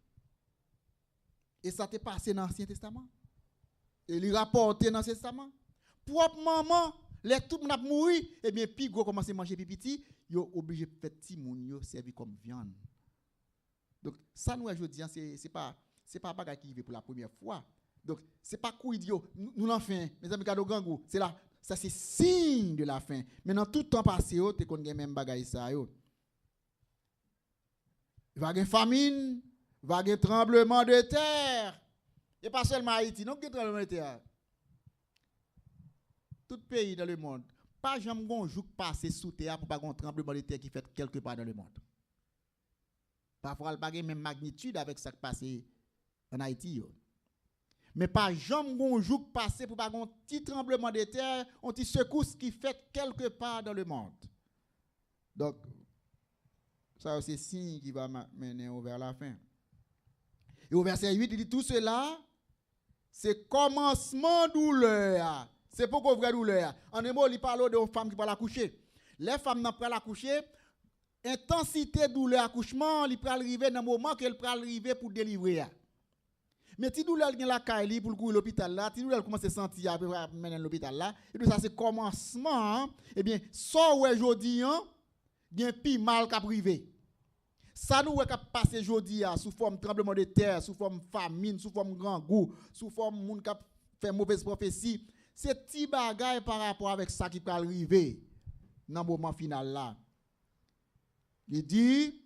[SPEAKER 1] Et ça t'est passé dans l'Ancien Testament. Et il rapporté dans l'Ancien Testament. Propre maman, les tout moun a mouri, et bien puis go commence à manger petit, yo obligé petit moun yo servi comme viande. Donc ça nous aujourd'hui c'est pas bagage qui arrive pour la première fois. Donc c'est pas coup idiot, nous l'en fin, mes amis cadeau grand goût, c'est là ça c'est signe de la fin. Mais dans tout temps passé yo te connais même bagage ça yo. Il va y avoir famine, il va y avoir tremblement de terre. Et pas seulement Haïti, non, il y a tremblement de terre. Tout pays dans le monde, pas jamais un jour passer sous terre pour pas un tremblement de terre qui fait quelque part dans le monde. Parfois, il n'y a pas la même magnitude avec ce qui passe en Haïti. Mais pas jamais un jour passer pour pas un petit tremblement de terre, un petit secousse qui fait quelque part dans le monde. Donc, ça c'est signe qui va mener vers la fin. Et au verset 8, il dit tout cela, c'est commencement douleur. C'est pourquoi vraie douleur. En un mot, il parle de femmes qui vont accoucher. Les femmes n'ont pas accoucher, intensité douleur accouchement, il peut arriver dans le moment qu'elle peut arriver pour délivrer. Mais si douleur vient la caille pour le courir l'hôpital là, si douleur commence à sentir à mener l'hôpital là, et puis ça c'est commencement, eh bien, ça ouais aujourd'hui, bien plus mal qu'à privé. Ça nous est passé aujourd'hui sous forme tremblement de terre, sous forme famine, sous forme grand goût, sous forme moun qui fait mauvaise prophétie. C'est petit bagaille par rapport avec ça qui peut arriver dans le moment final là. Il dit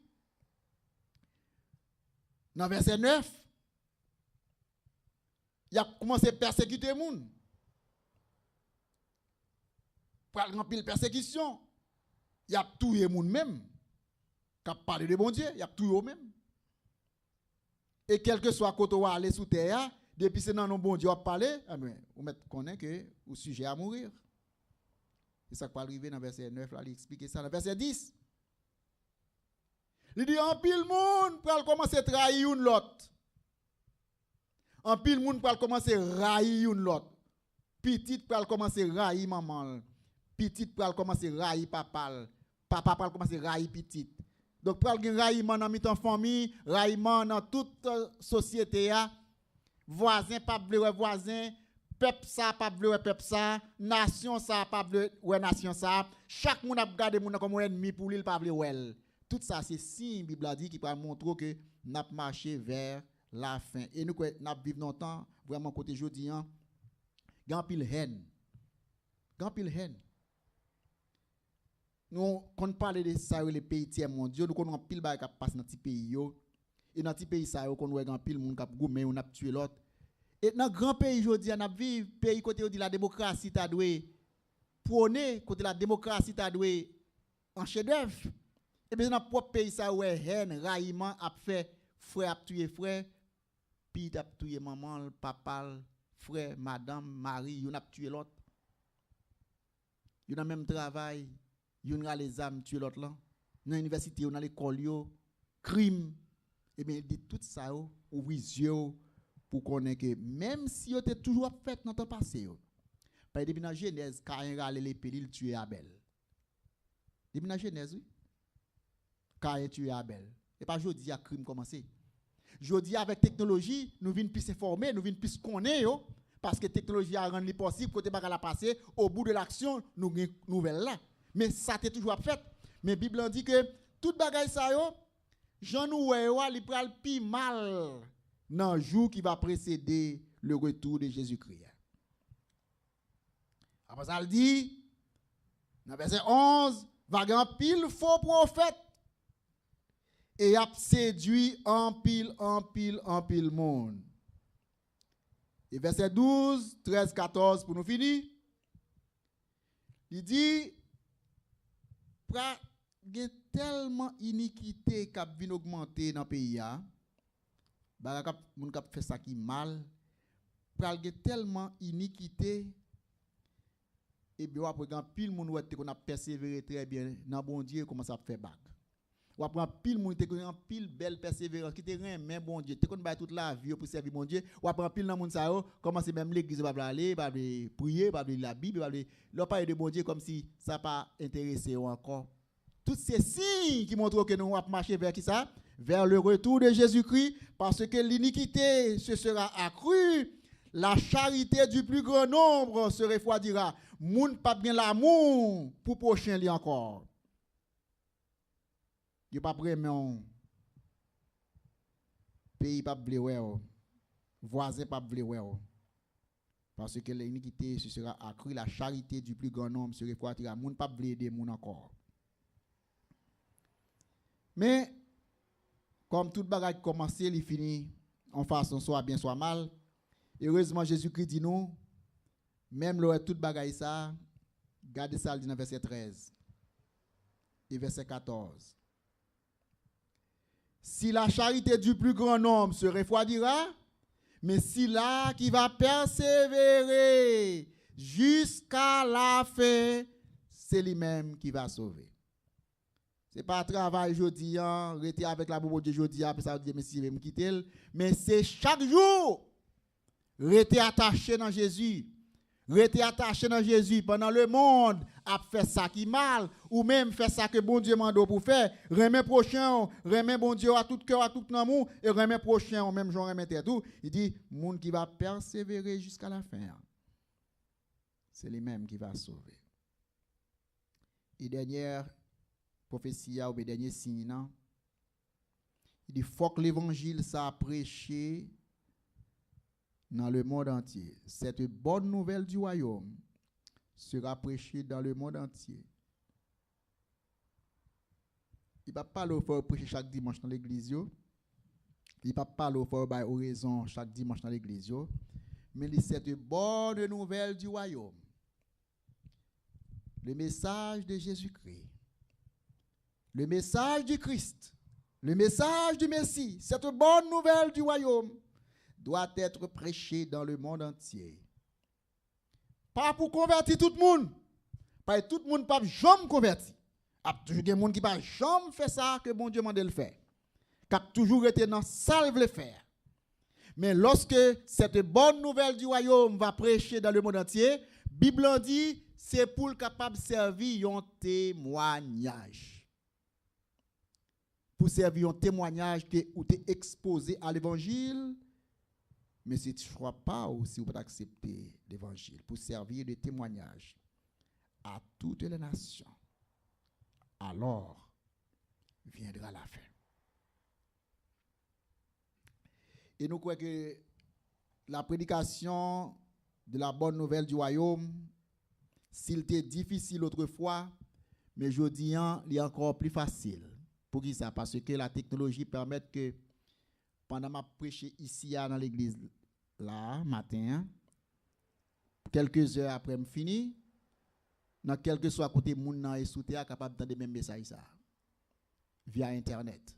[SPEAKER 1] dans verset 9, il a commencé à persécuter les gens. Pour remplir la persécution, il a tué les gens même. Qui a parlé de bon Dieu, il a tué eux-mêmes. Et quel que soit côté où aller sous terre, depuis c'est dans nos bon Dieu a parlé, vous connaissez que le sujet à mourir. C'est ça qui va arriver dans verset 9, là, il explique ça. Dans verset 10, il dit en pile monde pour commencer à trahir l'autre. En pile monde pour commencer à railler l'autre. Petite pour commencer à railler maman. Petite pour commencer à railler papa. Papa pour commencer à railler petite. Donc pour le raillement dans mi famille, raillement dans toute société, voisin pas bleu voisin, peuple ça pas bleu peuple ça, nation ça pas bleu nation ça. Chaque monde a regardé monde comme ennemi pour lui pas bleu well. Tout ça c'est signe Bible a dit qui va montrer que n'a marché vers la fin. Et nous n'a vivre longtemps vraiment côté jodi an, grand pile haine. Grand pile haine. Nous, quand on parle de ça, les pays tiers mondiaux, nous connaissons pile bail qui passe dans ces pays. Et dans ces pays, ça, nous connaissons pile monde qui a goumé, on a tué l'autre. Et dans grand pays, aujourd'hui, on a vu pays côté où la démocratie t'a doué prôner, côté la démocratie t'a doué en chef-d'œuvre. Et bien, dans propre pays, ça, ouais, haine, raillement, a fait frère a tué frère, puis a tué maman, papa, frère, madame, mari, on a tué l'autre. On a même travail. Yon a les âmes tuer l'autre là dans l'université on a l'école yo crime et bien dit tout ça ouvrir yeux pour connaître que même si yo était toujours fait dans le passé yo par depuis dans Genèse Caïn râle les pédil tuer Abel depuis dans Genèse oui Caïn tuer Abel et pas jodi a crime commencer jodi avec technologie nous vinn plus informer nous vinn plus connaître yo parce que technologie a rendu possible côté bagarre la passer au bout de l'action nous nouvelle là. Mais ça t'est toujours fait. Mais la Bible dit que tout bagaille ça yo, Jean nous il pral pi mal dans le jour qui va précéder le retour de Jésus-Christ. Après ça il dit dans verset 11, va y avoir pile faux prophète et a séduit en pile monde. Et verset 12, 13, 14 pour nous finir. Il dit il y a tellement iniquité qui vient augmenter dans le pays. Moun k'ap fait ça qui mal. Il y a tellement iniquité. Et bien, après, quand pile moun ouette qu'on a persévéré très bien dans bon Dieu, commence à faire bac. Ou après, pile moun te qu'on pile belle persévérance qui te remet bon Dieu. Te qu'on ba toute la vie pour servir bon Dieu. Ou après, pile dans moun sa yo, commence même l'église va aller, va prier, va lire la Bible, va leur parler de bon Dieu comme si ça pas intéressé ou encore. Tous ces signes qui montrent que nous allons marcher vers qui ça? Vers le retour de Jésus-Christ, parce que l'iniquité se sera accrue, la charité du plus grand nombre se refroidira. Moun pas bien l'amour pour prochain li encore. Il pas prêt mais pays pas blé ouais, voisin pas blé ouais. Parce que l'iniquité se sera accrue, la charité du plus grand nombre se refroidira. Moun pas blé aider moun encore. Mais, comme toute bagaille commence, il finit en façon soit bien, soit mal. Heureusement, Jésus-Christ dit nous, même le toute bagaille ça, gardez ça dans verset 13 et verset 14. Si la charité du plus grand nombre se refroidira, mais si là qui va persévérer jusqu'à la fin, c'est lui-même qui va sauver. Ce n'est pas un travail jeudi, rester avec la bobo de jeudi, après ça, dire, mais si je vais me quitter, mais c'est chaque jour, rester attaché dans Jésus. Rester attaché dans Jésus pendant le monde, à faire ça qui mal, ou même faire ça que bon Dieu m'a dit pour faire. Remet prochain, remet bon Dieu à tout cœur, à tout amour, et remet prochain, même genre remet tout. Il dit, monde qui va persévérer jusqu'à la fin, c'est lui-même qui va sauver. Et dernière prophétie ou dernier signe, il dit, faut que l'évangile ça prêché dans le monde entier. Cette bonne nouvelle du royaume sera prêchée dans le monde entier. Il ne va pas le faire prêcher chaque dimanche dans l'église. Il ne va pas le faire oraison chaque dimanche dans l'église. Mais cette bonne nouvelle du royaume, le message de Jésus-Christ, le message du Christ, le message du Messie, cette bonne nouvelle du royaume doit être prêché dans le monde entier. Pas pour convertir tout le monde. Pas tout le monde pas jamais converti. Il y a toujours des gens qui pas jamais fait ça que bon Dieu m'a dit le faire. Qui a toujours été dans ça le faire. Mais lorsque cette bonne nouvelle du royaume va prêcher dans le monde entier, Bible dit c'est pour le capable servir un témoignage. Pour servir un témoignage où tu es exposé à l'évangile. Mais si tu ne crois pas aussi, vous pouvez accepter l'évangile pour servir de témoignage à toutes les nations. Alors viendra la fin. Et nous croyons que la prédication de la bonne nouvelle du royaume, s'il était difficile autrefois, mais je dis, il est encore plus facile. Pour qui ça? Parce que la technologie permet que pendant ma prêche ici dans l'église, là, matin, quelques heures après me fini, dans quel que soit côté moun nan et sous terre capable d'entendre même message ça via internet.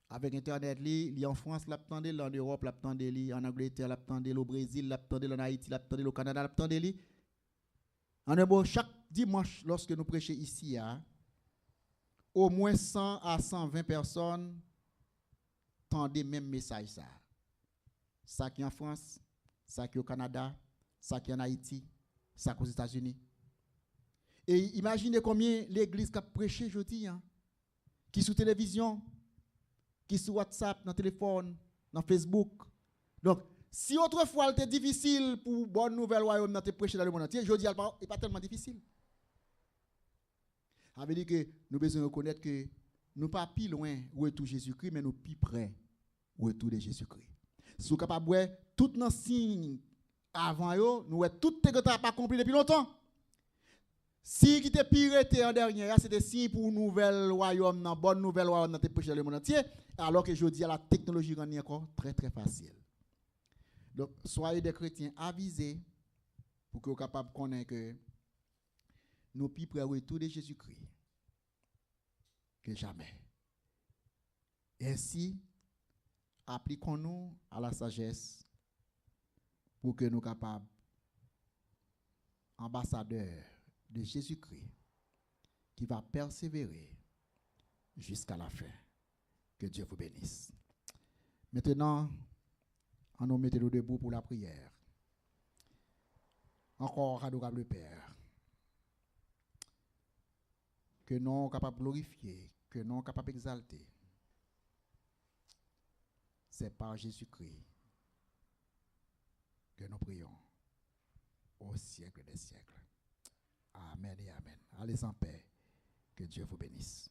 [SPEAKER 1] Avec internet li en France l'attendait, en Europe l'attendait, en Angleterre l'attendait, au Brésil l'attendait, en Haïti l'attendait, au Canada l'attendait. En un mot, chaque dimanche lorsque nous prêchons ici au moins 100 à 120 personnes tendaient même message ça. Ça qui est en France, ça qui est au Canada, ça qui est en Haïti, ça qui est aux États-Unis. Et imaginez combien l'église qui a prêché aujourd'hui, qui sur télévision, qui sur WhatsApp, dans téléphone, dans Facebook. Donc, si autrefois il était difficile pour bonne nouvelle royaume de prêcher dans le monde entier, aujourd'hui, il n'est pas tellement difficile. Ça veut dire que nous devons reconnaître que nous ne sommes pas plus loin du retour de Jésus-Christ, mais nous sommes plus près du retour de Jésus-Christ. Si nous sommes capables de voir tous nos signes avant, nous avons tout pas accompli depuis longtemps. Si qui était pire en dernier, c'était signe pour nouvelle royaume, une bonne nouvelle royaume dans prêcher dans le monde entier, alors que je dis la technologie rend encore très très facile. Donc soyez des chrétiens avisés pour que vous soyez capables de connaître que nous plus près retour de Jésus-Christ que jamais. Ainsi, appliquons-nous à la sagesse pour que nous soyons capables, ambassadeurs de Jésus-Christ, qui va persévérer jusqu'à la fin. Que Dieu vous bénisse. Maintenant, on nous mettons debout pour la prière. Encore, adorable Père, que nous sommes capables de glorifier, que nous sommes capables d'exalter. C'est par Jésus-Christ que nous prions au siècle des siècles. Amen et amen. Allez en paix. Que Dieu vous bénisse.